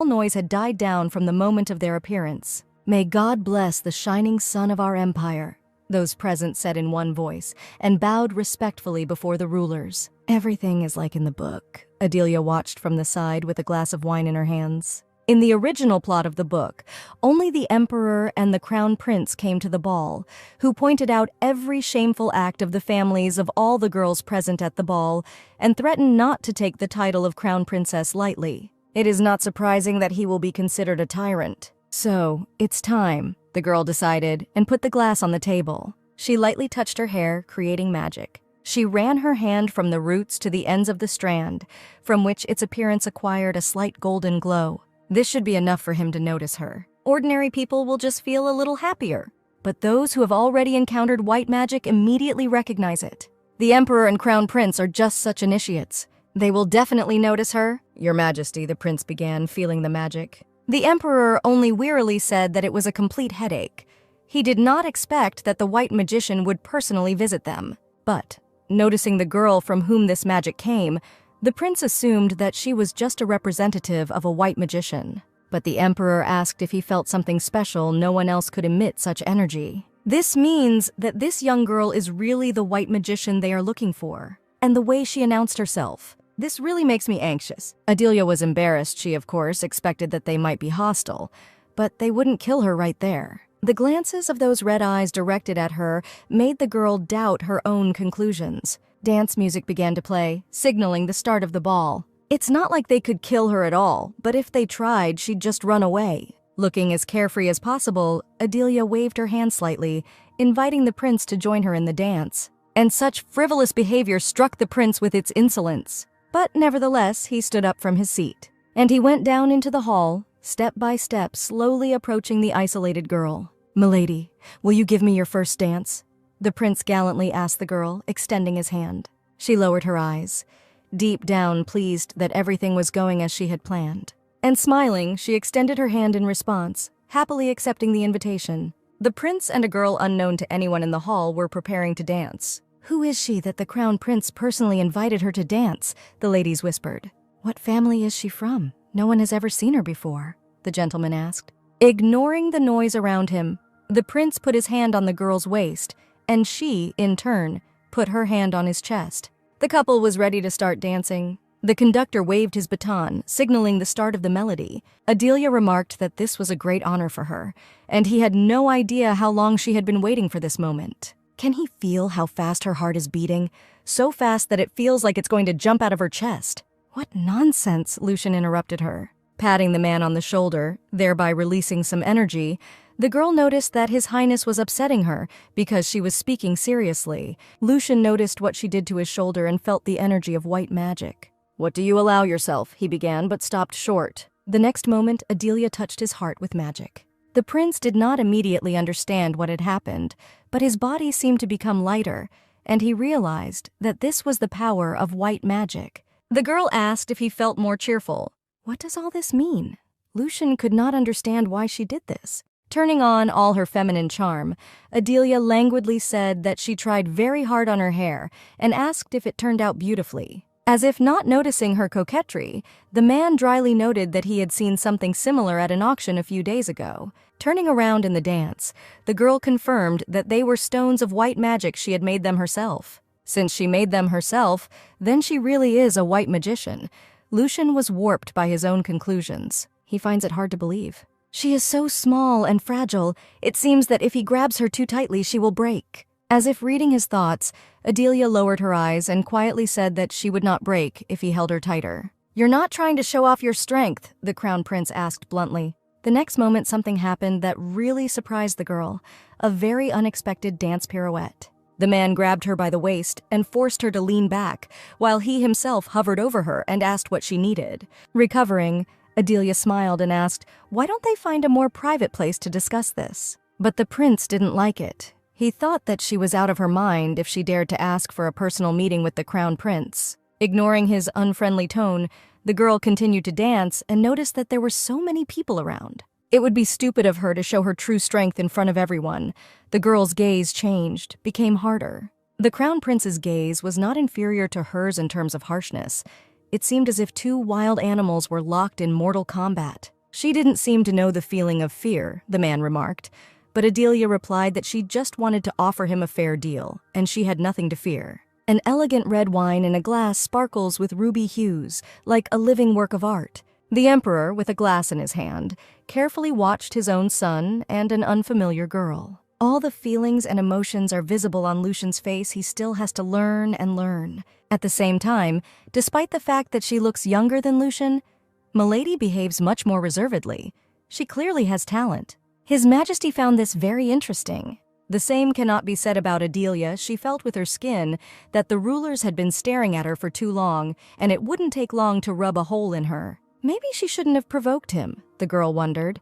noise had died down from the moment of their appearance. "May God bless the shining sun of our empire," those present said in one voice, and bowed respectfully before the rulers. "Everything is like in the book," Adelia watched from the side with a glass of wine in her hands. In the original plot of the book, only the emperor and the crown prince came to the ball, who pointed out every shameful act of the families of all the girls present at the ball and threatened not to take the title of crown princess lightly. It is not surprising that he will be considered a tyrant. "So, it's time," the girl decided, and put the glass on the table. She lightly touched her hair, creating magic. She ran her hand from the roots to the ends of the strand, from which its appearance acquired a slight golden glow. This should be enough for him to notice her. Ordinary people will just feel a little happier, but those who have already encountered white magic immediately recognize it. The emperor and crown prince are just such initiates. They will definitely notice her. "Your Majesty," the prince began, feeling the magic. The emperor only wearily said that it was a complete headache. He did not expect that the white magician would personally visit them. But, noticing the girl from whom this magic came, the prince assumed that she was just a representative of a white magician. But the emperor asked if he felt something special no one else could emit such energy. This means that this young girl is really the white magician they are looking for. And the way she announced herself. "This really makes me anxious." Adelia was embarrassed. She, of course, expected that they might be hostile, but they wouldn't kill her right there. The glances of those red eyes directed at her made the girl doubt her own conclusions. Dance music began to play, signaling the start of the ball. It's not like they could kill her at all, but if they tried, she'd just run away. Looking as carefree as possible, Adelia waved her hand slightly, inviting the prince to join her in the dance. And such frivolous behavior struck the prince with its insolence. But nevertheless, he stood up from his seat. And he went down into the hall, step by step, slowly approaching the isolated girl. "Milady, will you give me your first dance?" the prince gallantly asked the girl, extending his hand. She lowered her eyes, deep down pleased that everything was going as she had planned. And smiling, she extended her hand in response, happily accepting the invitation. The prince and a girl unknown to anyone in the hall were preparing to dance. "Who is she that the crown prince personally invited her to dance?" the ladies whispered. "What family is she from? No one has ever seen her before," the gentleman asked. Ignoring the noise around him, the prince put his hand on the girl's waist, and she, in turn, put her hand on his chest. The couple was ready to start dancing. The conductor waved his baton, signaling the start of the melody. Adelia remarked that this was a great honor for her, and he had no idea how long she had been waiting for this moment. Can he feel how fast her heart is beating? So fast that it feels like it's going to jump out of her chest. "What nonsense," Lucian interrupted her. Patting the man on the shoulder, thereby releasing some energy, the girl noticed that His Highness was upsetting her because she was speaking seriously. Lucian noticed what she did to his shoulder and felt the energy of white magic. "What do you allow yourself?" he began, but stopped short. The next moment, Adelia touched his heart with magic. The prince did not immediately understand what had happened, but his body seemed to become lighter, and he realized that this was the power of white magic. The girl asked if he felt more cheerful. What does all this mean? Lucian could not understand why she did this. Turning on all her feminine charm, Adelia languidly said that she tried very hard on her hair and asked if it turned out beautifully. As if not noticing her coquetry, the man dryly noted that he had seen something similar at an auction a few days ago. Turning around in the dance, the girl confirmed that they were stones of white magic. She had made them herself. Since she made them herself, then she really is a white magician. Lucian was warped by his own conclusions. He finds it hard to believe. She is so small and fragile, it seems that if he grabs her too tightly, she will break. As if reading his thoughts, Adelia lowered her eyes and quietly said that she would not break if he held her tighter. "You're not trying to show off your strength?" the crown prince asked bluntly. The next moment, something happened that really surprised the girl, a very unexpected dance pirouette. The man grabbed her by the waist and forced her to lean back, while he himself hovered over her and asked what she needed. Recovering, Adelia smiled and asked, "Why don't they find a more private place to discuss this?" But the prince didn't like it. He thought that she was out of her mind if she dared to ask for a personal meeting with the crown prince. Ignoring his unfriendly tone, the girl continued to dance and noticed that there were so many people around. It would be stupid of her to show her true strength in front of everyone. The girl's gaze changed, became harder. The crown prince's gaze was not inferior to hers in terms of harshness. It seemed as if two wild animals were locked in mortal combat. She didn't seem to know the feeling of fear, the man remarked, but Adelia replied that she just wanted to offer him a fair deal, and she had nothing to fear. An elegant red wine in a glass sparkles with ruby hues, like a living work of art. The emperor, with a glass in his hand, carefully watched his own son and an unfamiliar girl. All the feelings and emotions are visible on Lucian's face. He still has to learn and learn. At the same time, despite the fact that she looks younger than Lucian, Milady behaves much more reservedly. She clearly has talent. His Majesty found this very interesting. The same cannot be said about Adelia. She felt with her skin that the rulers had been staring at her for too long, and it wouldn't take long to rub a hole in her. Maybe she shouldn't have provoked him, the girl wondered.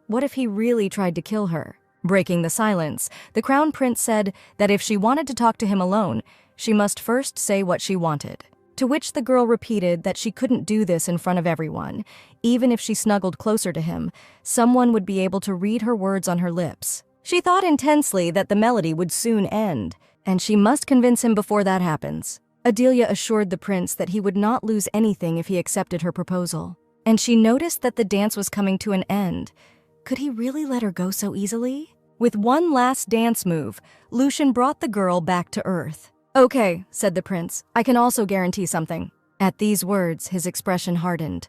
What if he really tried to kill her? Breaking the silence, the Crown Prince said that if she wanted to talk to him alone, she must first say what she wanted. To which the girl repeated that she couldn't do this in front of everyone. Even if she snuggled closer to him, someone would be able to read her words on her lips. She thought intensely that the melody would soon end, and she must convince him before that happens. Adelia assured the prince that he would not lose anything if he accepted her proposal. And she noticed that the dance was coming to an end. Could he really let her go so easily? With one last dance move, Lucian brought the girl back to earth. "Okay," said the prince, "I can also guarantee something." At these words, his expression hardened.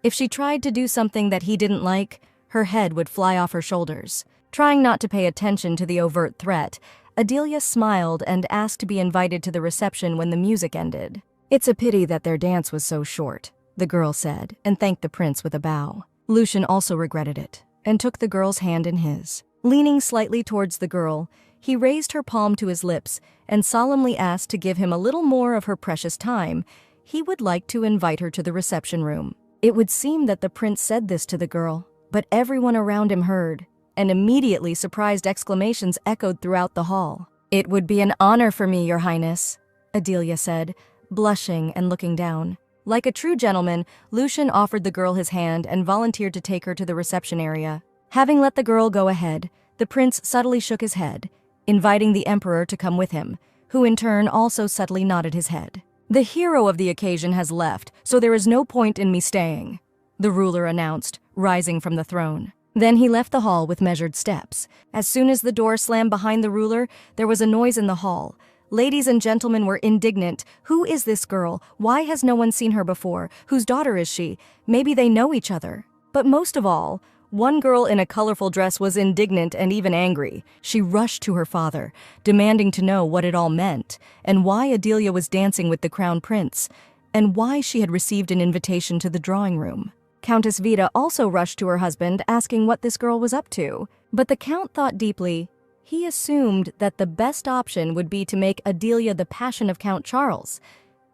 If she tried to do something that he didn't like, her head would fly off her shoulders. Trying not to pay attention to the overt threat, Adelia smiled and asked to be invited to the reception when the music ended. "It's a pity that their dance was so short," the girl said, and thanked the prince with a bow. Lucian also regretted it, and took the girl's hand in his. Leaning slightly towards the girl, he raised her palm to his lips and solemnly asked to give him a little more of her precious time. He would like to invite her to the reception room. It would seem that the prince said this to the girl, but everyone around him heard, and immediately surprised exclamations echoed throughout the hall. "It would be an honor for me, Your Highness," Adelia said, blushing and looking down. Like a true gentleman, Lucian offered the girl his hand and volunteered to take her to the reception area. Having let the girl go ahead, the prince subtly shook his head, inviting the emperor to come with him, who in turn also subtly nodded his head. "The hero of the occasion has left, so there is no point in me staying," the ruler announced, rising from the throne. Then he left the hall with measured steps. As soon as the door slammed behind the ruler, there was a noise in the hall. Ladies and gentlemen were indignant. Who is this girl? Why has no one seen her before? Whose daughter is she? Maybe they know each other. But most of all, one girl in a colorful dress was indignant and even angry. She rushed to her father, demanding to know what it all meant, and why Adelia was dancing with the crown prince, and why she had received an invitation to the drawing room. Countess Vida also rushed to her husband, asking what this girl was up to. But the count thought deeply. He assumed that the best option would be to make Adelia the passion of Count Charles,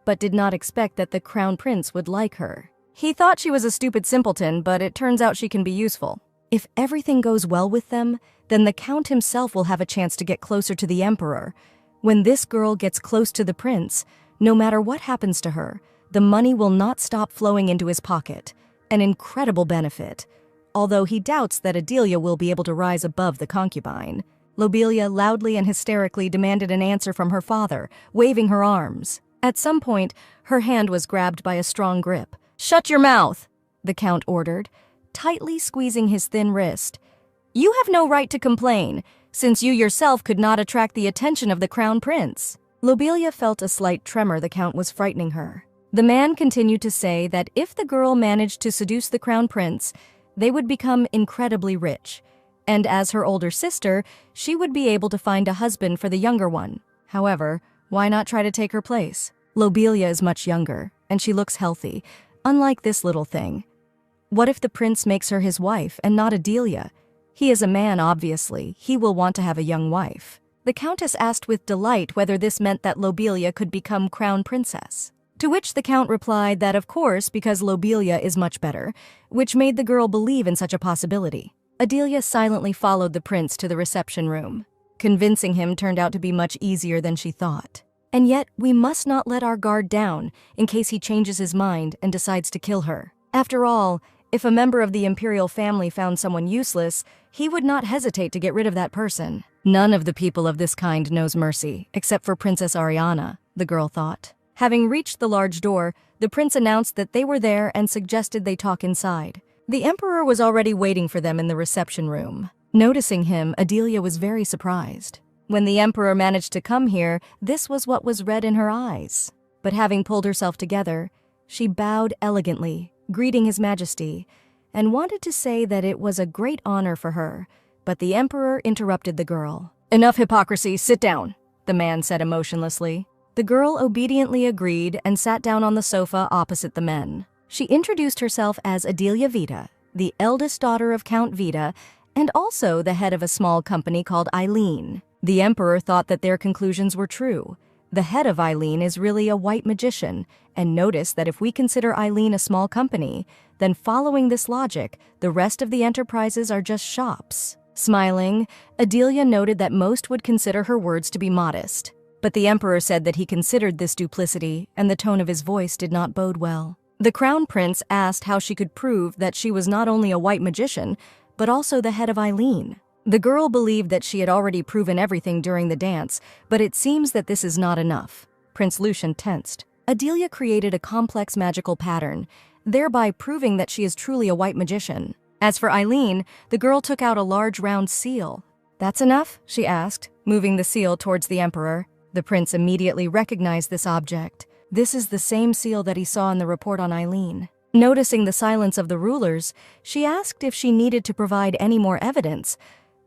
but did not expect that the crown prince would like her. He thought she was a stupid simpleton, but it turns out she can be useful. If everything goes well with them, then the count himself will have a chance to get closer to the emperor. When this girl gets close to the prince, no matter what happens to her, the money will not stop flowing into his pocket. An incredible benefit, although he doubts that Adelia will be able to rise above the concubine. Lobelia loudly and hysterically demanded an answer from her father, waving her arms. At some point, her hand was grabbed by a strong grip. "Shut your mouth," the count ordered, tightly squeezing his thin wrist. "You have no right to complain, since you yourself could not attract the attention of the crown prince." Lobelia felt a slight tremor. The count was frightening her. The man continued to say that if the girl managed to seduce the crown prince, they would become incredibly rich, and as her older sister, she would be able to find a husband for the younger one. However, why not try to take her place? Lobelia is much younger, and she looks healthy, unlike this little thing. What if the prince makes her his wife and not Adelia? He is a man, obviously. He will want to have a young wife. The countess asked with delight whether this meant that Lobelia could become crown princess. To which the count replied that of course, because Lobelia is much better, which made the girl believe in such a possibility. Adelia silently followed the prince to the reception room. Convincing him turned out to be much easier than she thought. And yet, we must not let our guard down in case he changes his mind and decides to kill her. After all, if a member of the imperial family found someone useless, he would not hesitate to get rid of that person. None of the people of this kind knows mercy, except for Princess Ariana, the girl thought. Having reached the large door, the prince announced that they were there and suggested they talk inside. The emperor was already waiting for them in the reception room. Noticing him, Adelia was very surprised. When the emperor managed to come here, this was what was read in her eyes. But having pulled herself together, she bowed elegantly, greeting His Majesty, and wanted to say that it was a great honor for her, but the emperor interrupted the girl. "Enough hypocrisy, sit down," the man said emotionlessly. The girl obediently agreed and sat down on the sofa opposite the men. She introduced herself as Adelia Vita, the eldest daughter of Count Vita, and also the head of a small company called Eileen. The emperor thought that their conclusions were true. The head of Eileen is really a white magician, and notice that if we consider Eileen a small company, then following this logic, the rest of the enterprises are just shops. Smiling, Adelia noted that most would consider her words to be modest. But the emperor said that he considered this duplicity, and the tone of his voice did not bode well. The crown prince asked how she could prove that she was not only a white magician, but also the head of Eileen. The girl believed that she had already proven everything during the dance, but it seems that this is not enough. Prince Lucian tensed. Adelia created a complex magical pattern, thereby proving that she is truly a white magician. As for Eileen, the girl took out a large round seal. "That's enough?" she asked, moving the seal towards the emperor. The prince immediately recognized this object. This is the same seal that he saw in the report on Eileen. Noticing the silence of the rulers, she asked if she needed to provide any more evidence,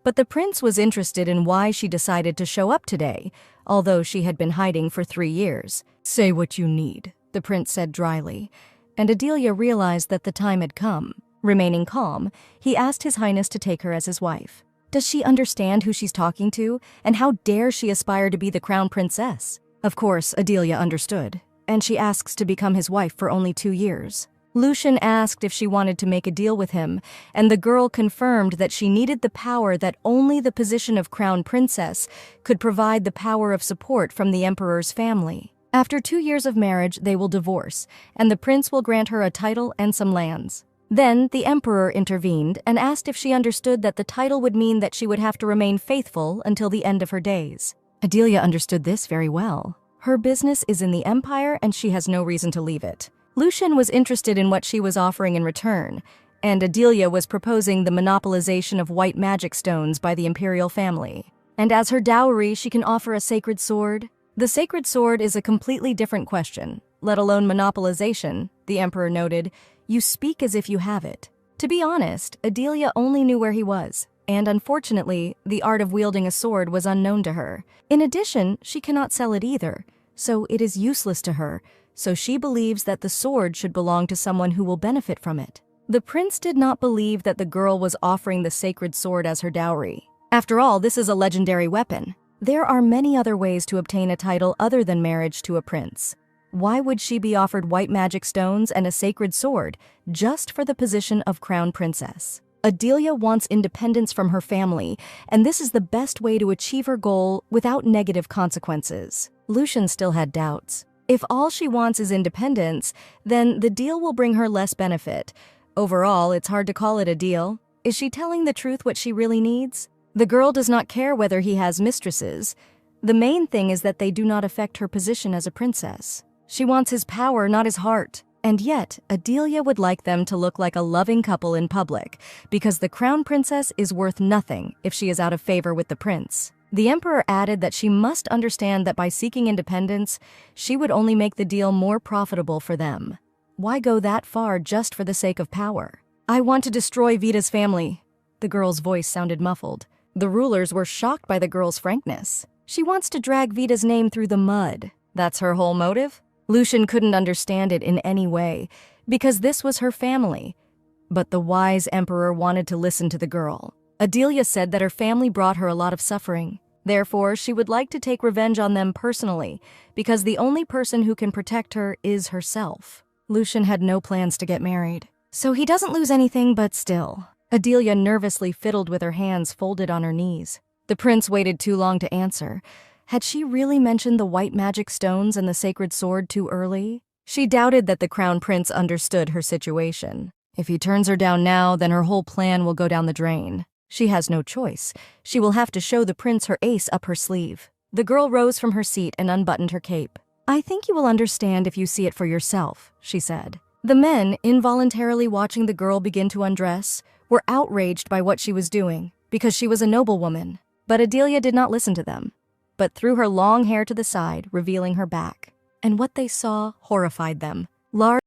but the prince was interested in why she decided to show up today, although she had been hiding for 3 years. "Say what you need," the prince said dryly, and Adelia realized that the time had come. Remaining calm, he asked His Highness to take her as his wife. Does she understand who she's talking to, and how dare she aspire to be the crown princess? Of course, Adelia understood, and she asks to become his wife for only 2 years. Lucian asked if she wanted to make a deal with him, and the girl confirmed that she needed the power that only the position of crown princess could provide, the power of support from the emperor's family. After 2 years of marriage, they will divorce, and the prince will grant her a title and some lands. Then the emperor intervened and asked if she understood that the title would mean that she would have to remain faithful until the end of her days. Adelia understood this very well. Her business is in the empire and she has no reason to leave it. Lucian was interested in what she was offering in return, and Adelia was proposing the monopolization of white magic stones by the imperial family. And as her dowry, she can offer a sacred sword. The sacred sword is a completely different question, let alone monopolization, the emperor noted. You speak as if you have it. To be honest, Adelia only knew where he was, and unfortunately, the art of wielding a sword was unknown to her. In addition, she cannot sell it either, so it is useless to her, so she believes that the sword should belong to someone who will benefit from it. The prince did not believe that the girl was offering the sacred sword as her dowry. After all, this is a legendary weapon. There are many other ways to obtain a title other than marriage to a prince. Why would she be offered white magic stones and a sacred sword just for the position of crown princess? Adelia wants independence from her family, and this is the best way to achieve her goal without negative consequences. Lucian still had doubts. If all she wants is independence, then the deal will bring her less benefit. Overall, it's hard to call it a deal. Is she telling the truth what she really needs? The girl does not care whether he has mistresses. The main thing is that they do not affect her position as a princess. She wants his power, not his heart. And yet, Adelia would like them to look like a loving couple in public, because the crown princess is worth nothing if she is out of favor with the prince. The emperor added that she must understand that by seeking independence, she would only make the deal more profitable for them. Why go that far just for the sake of power? "I want to destroy Vita's family." The girl's voice sounded muffled. The rulers were shocked by the girl's frankness. She wants to drag Vita's name through the mud. That's her whole motive? Lucian couldn't understand it in any way, because this was her family. But the wise emperor wanted to listen to the girl. Adelia said that her family brought her a lot of suffering. Therefore, she would like to take revenge on them personally, because the only person who can protect her is herself. Lucian had no plans to get married, so he doesn't lose anything, but still. Adelia nervously fiddled with her hands folded on her knees. The prince waited too long to answer. Had she really mentioned the white magic stones and the sacred sword too early? She doubted that the crown prince understood her situation. If he turns her down now, then her whole plan will go down the drain. She has no choice. She will have to show the prince her ace up her sleeve. The girl rose from her seat and unbuttoned her cape. "I think you will understand if you see it for yourself," she said. The men, involuntarily watching the girl begin to undress, were outraged by what she was doing, because she was a noblewoman. But Adelia did not listen to them, but threw her long hair to the side, revealing her back. And what they saw horrified them. Large